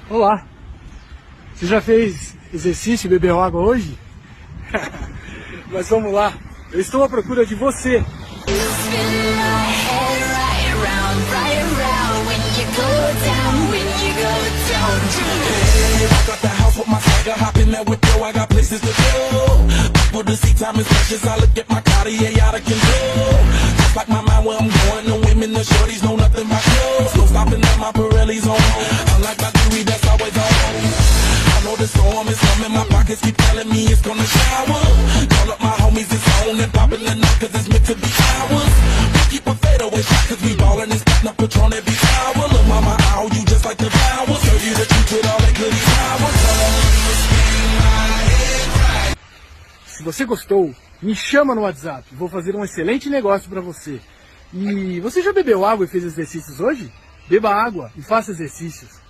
Olá, você já fez exercício e bebeu água hoje? Mas vamos lá, eu estou à procura de você. The storm is coming, my pockets keep telling me it's gonna shower. Call up my homies, it's on and poppin' the night cause it's meant to be ours. We keep a fadeaway shot cause we ballin' and spittin' up Patron every hour. Look mama, I hold you just like the flowers. Serve you the truth with all that goody powers. Se você gostou, me chama no WhatsApp, vou fazer um excelente negócio para você. E você já bebeu água e fez exercícios hoje? Beba água e faça exercícios.